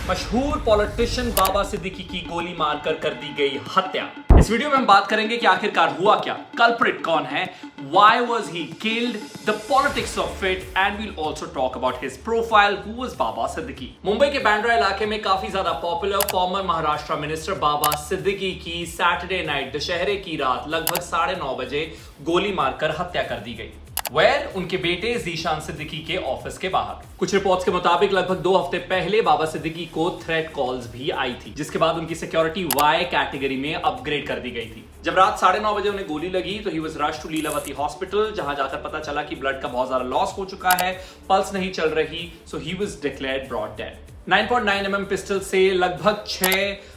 मशहूर पॉलिटिशियन बाबा सिद्दीकी की गोली मारकर कर दी गई हत्या। इस वीडियो में हम बात करेंगे कि आखिरकार हुआ क्या, कल्प्रिट कौन है, why was he killed, the politics of it, and we'll also talk about his profile, who was बाबा सिद्दीकी। मुंबई के बांद्रा इलाके में काफी ज्यादा पॉपुलर फॉर्मर महाराष्ट्र मिनिस्टर बाबा सिद्दीकी की सैटरडे नाइट दशहरे की रात लगभग 9:30 बजे गोली मारकर हत्या कर दी गई। उनके बेटे ज़ीशान सिद्दीकी के ऑफिस के बाहर। कुछ रिपोर्ट्स के मुताबिक लगभग 2 हफ्ते पहले बाबा सिद्दीकी को थ्रेट कॉल्स भी आई थी, जिसके बाद उनकी सिक्योरिटी वाई कैटेगरी में अपग्रेड कर दी गई थी। जब रात 9:30 बजे उन्हें गोली लगी तो he was rushed to Lilavati hospital, जहां जाकर पता चला कि ब्लड का बहुत ज्यादा लॉस हो चुका है, पल्स नहीं चल रही, so he was declared brought dead. 9.9 mm pistol से लगभग 6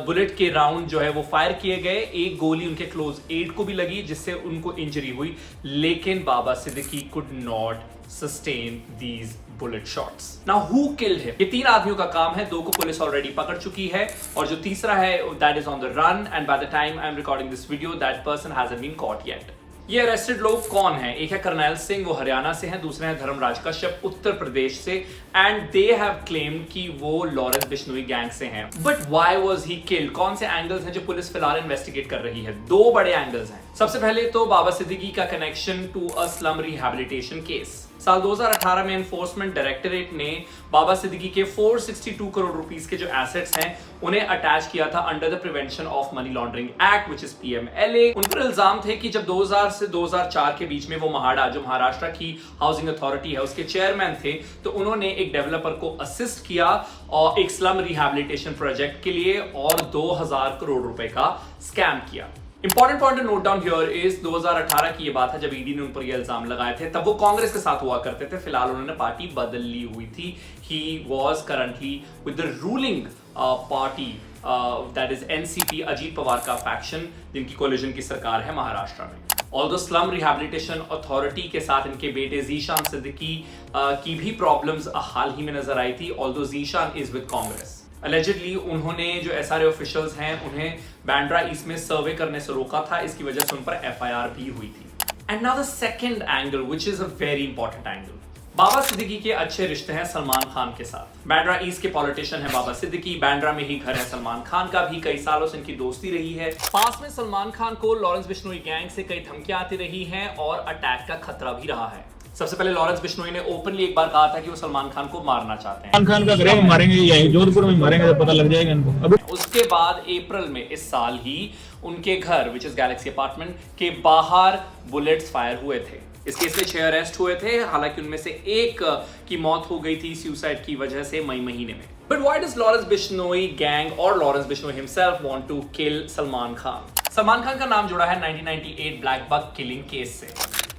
बुलेट के राउंड जो है वो फायर किए गए। एक गोली उनके क्लोज एड को भी लगी, जिससे उनको इंजरी हुई, लेकिन Baba Siddique could not sustain these bullet shots. Now who killed him? ये 3 आदमियों का काम है, 2 को पुलिस ऑलरेडी पकड़ चुकी है और जो तीसरा है that is on the run, and by the time I am recording this video that person hasn't been caught yet. ये अरेस्टेड लोग कौन हैं? एक है करनैल सिंह, वो हरियाणा से हैं, दूसरे हैं धर्मराज कश्यप उत्तर प्रदेश से, एंड दे हैव क्लेम्ड कि वो लॉरेंस बिश्नोई गैंग से हैं। But why was he killed? कौन से एंगल्स हैं जो पुलिस फिलहाल इन्वेस्टिगेट कर रही है? 2 बड़े एंगल्स हैं। सबसे पहले तो बाबा सिद्दीकी का connection to a slum rehabilitation case. साल 2018 में एनफोर्समेंट डायरेक्टरेट ने बाबा सिद्दीकी के 462 करोड़ रुपीस के जो एसेट्स हैं उन्हें अटैच किया था under the prevention of money laundering act which is PMLA. उन पर इल्जाम थे कि जब 2000 से 2004 के बीच में वो महाडा, जो महाराष्ट्र की हाउसिंग अथॉरिटी है, उसके चेयरमैन थे, तो उन्होंने एक डेवलपर को असिस्ट किया और एक स्लम रिहैबिलिटेशन प्रोजेक्ट के लिए और 2000 करोड़ रुपए का स्कैम किया। Important point two note down here is 2018 की ये बात है जब ईडी ने उन पर ये इल्जाम लगाए थे। तब वो कांग्रेस के साथ हुआ करते थे, फिलहाल उन्होंने पार्टी बदल ली हुई थी। He was currently with the ruling party that is NCP, Ajit Pawar का फैक्शन, जिनकी कोलिजन की सरकार है महाराष्ट्र में। ऑल्दो स्लम रिहैबिलिटेशन अथॉरिटी के साथ इनके बेटे ज़ीशान सिद्दीकी की भी प्रॉब्लम्स हाल ही में नजर आई थी, although Zeeshan is with Congress. Allegedly, उन्होंने जो एसआरए ऑफिशियल्स हैं उन्हें बांद्रा ईस्ट में सर्वे करने से रोका था, इसकी वजह से उन पर एफआईआर भी हुई थी। And now the second angle which is a very important angle. Baba Siddique के अच्छे रिश्ते हैं सलमान खान के साथ। बांद्रा ईस्ट के पॉलिटिशियन है बाबा सिद्दीकी, बांद्रा में ही घर है सलमान खान का भी, कई सालों से इनकी दोस्ती रही है। पास में सलमान खान को लॉरेंस बिश्नोई गैंग से कई धमकियां आती रही हैं और अटैक का खतरा भी रहा है। सबसे पहले लॉरेंस बिश्नोई ने ओपनली एक बार कहा था कि वो सलमान खान को मारना चाहते हैं। सलमान खान का ग्रेव मारेंगे, यही जोधपुर में मारेंगे, तो पता लग जाएगा इनको। अभी उसके बाद अप्रैल में इस साल ही उनके घर विच इज गैलेक्सी अपार्टमेंट के बाहर बुलेट्स फायर हुए थे। इस केस में 6 अरेस्ट हुए थे, हालांकि उनमें से एक की मौत हो गई थी सुसाइड की वजह से मई महीने में। But why does Lawrence Bishnoi gang और Lawrence Bishnoi himself want to kill Salman Khan? Salman Khan का नाम जुड़ा है 1998 ब्लैक बक किलिंग केस से।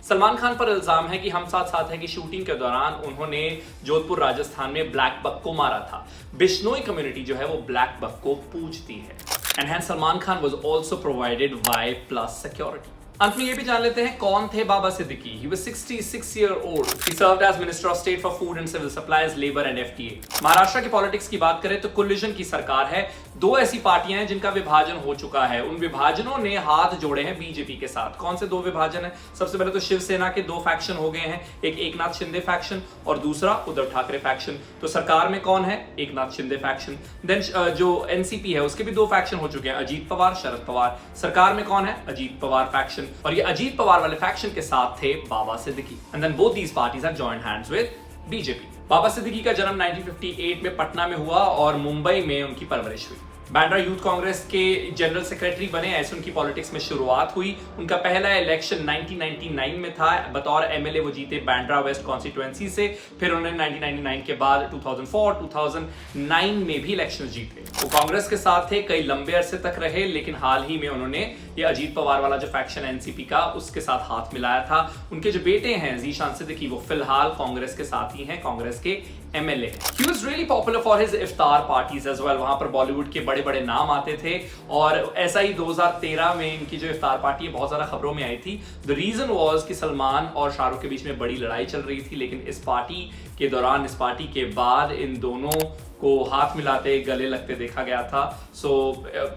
सलमान खान पर इल्जाम है कि हम साथ साथ है कि शूटिंग के दौरान उन्होंने जोधपुर राजस्थान में ब्लैक बक को मारा था। बिश्नोई कम्युनिटी जो है वो ब्लैक बक को पूजती है, and hence Salman Khan was also provided Y plus security. अंत में ये भी जान लेते हैं कौन थे Baba Siddiqui. He was 66 year old. He served as Minister of State for Food and Civil Supplies, Labor and FTA. Maharashtra की पॉलिटिक्स की बात करें तो कोलिजन की सरकार है। 2 ऐसी पार्टियां हैं जिनका विभाजन हो चुका है। उन विभाजनों ने हाथ जोड़े हैं बीजेपी के साथ। कौन से 2 विभाजन है? सबसे पहले तो शिवसेना के 2 फैक्शन हो गए हैं, एक एकनाथ शिंदे फैक्शन और दूसरा उद्धव ठाकरे फैक्शन। तो सरकार में कौन है? एकनाथ शिंदे फैक्शन। देन जो एनसीपी है उसके भी 2 फैक्शन हो चुके हैं, अजीत पवार, शरद पवार। सरकार में कौन है? अजीत पवार फैक्शन, और ये अजीत पवार वाले फैक्शन के साथ थे Baba Siddique. And then both these parties have joined hands with BJP. Baba Siddique का जन्म 1958 में पटना में हुआ और मुंबई में उनकी परवरिश हुई। बांद्रा यूथ कांग्रेस के जनरल सेक्रेटरी बने, ऐसे उनकी पॉलिटिक्स में शुरुआत हुई। उनका पहला इलेक्शन 1999 में था, बतौर एमएलए वो जीते बांद्रा वेस्ट कॉन्स्टिट्यूएंसी से। फिर उन्होंने 1999 के बाद 2004, 2009 में भी इलेक्शन जीते। वो कांग्रेस के साथ थे, कई लंबे अरसे तक रहे, लेकिन हाल ही में उन्होंने ये अजीत पवार वाला जो फैक्शन एनसीपी का, उसके साथ हाथ मिलाया था। उनके जो बेटे हैं ज़ीशान सिद्दीकी, वो फिलहाल कांग्रेस के साथ ही हैं, कांग्रेस के MLA. He was really popular for his इफ्तार पार्टीज as well. वहां पर बॉलीवुड के बड़े बड़े नाम आते थे और ऐसा ही 2013 में इनकी जो इफ्तार पार्टी है बहुत ज्यादा खबरों में आई थी। द रीजन वाज कि सलमान और शाहरुख के बीच में बड़ी लड़ाई चल रही थी, लेकिन इस पार्टी के दौरान, इस पार्टी के बाद इन दोनों को हाथ मिलाते गले लगते देखा गया था। सो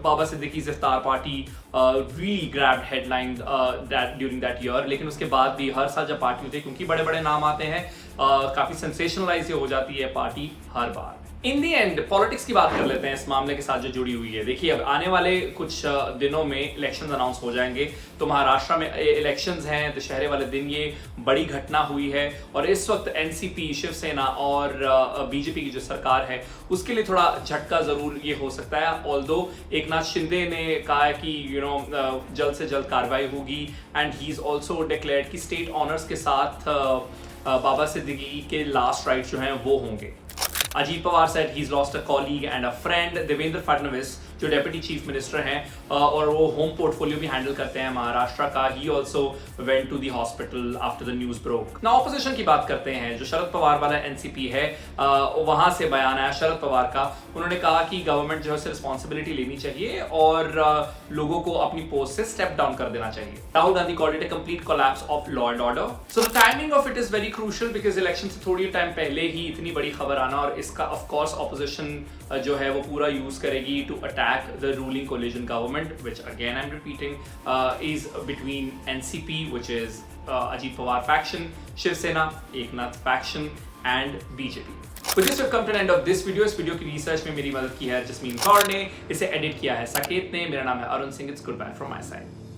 बाबा सिद्दीकी इफ्तार party really grabbed headline during that year, लेकिन उसके बाद भी हर साल जब पार्टी होती है, क्योंकि बड़े बड़े नाम आते हैं, काफी सेंसेशनलाइज हो जाती है party her bar. In the and politics की बात कर लेते हैं इस मामले के साथ जो जुड़ी हुई है। देखिए, अब आने वाले कुछ दिनों में इलेक्शंस अनाउंस हो जाएंगे। तो महाराष्ट्र में इलेक्शंस हैं, दशहरे वाले दिन ये बड़ी घटना हुई है और इस वक्त एनसीपी, शिवसेना और बीजेपी की जो सरकार है उसके लिए थोड़ा झटका जरूर ये हो सकता है। ऑल्दो एकनाथ शिंदे ने कहा है कि जल्द से जल्द कार्रवाई होगी and he is also declared कि स्टेट ऑनर्स के साथ बाबा सिद्दीकी के लास्ट राइट जो हैं वो होंगे। Ajit Pawar said he's lost a colleague and a friend। Devendra Fadnavis जो डेप्यूटी चीफ मिनिस्टर हैं और वो होम पोर्टफोलियो भी हैंडल करते हैं महाराष्ट्र का, he also went to the hospital after the news broke. ना ऑपोजिशन की बात करते हैं, जो शरद पवार वाला एनसीपी है वहां से बयान आया शरद पवार का। उन्होंने कहा कि गवर्नमेंट जो है रिस्पॉन्सिबिलिटी लेनी चाहिए और लोगों को अपनी पोस्ट से स्टेप डाउन कर देना चाहिए। Rahul Gandhi called it a complete collapse of law and order. So the timing of it is very crucial because election से थोड़ी टाइम पहले ही इतनी बड़ी खबर आना, और इसका ऑफ कोर्स ऑपोजिशन जो है वो पूरा यूज करेगी to attack the ruling coalition government, which again I am repeating is between NCP which is Ajit Pawar faction, Shiv Sena Eknath faction and BJP. With this we've come to the end of this video। इस video की research में मेरी मदद की है jasmine Kaur ने, इसे edit किया है साकेत ने। मेरा नाम है Arun Singh. It's good bye from my side.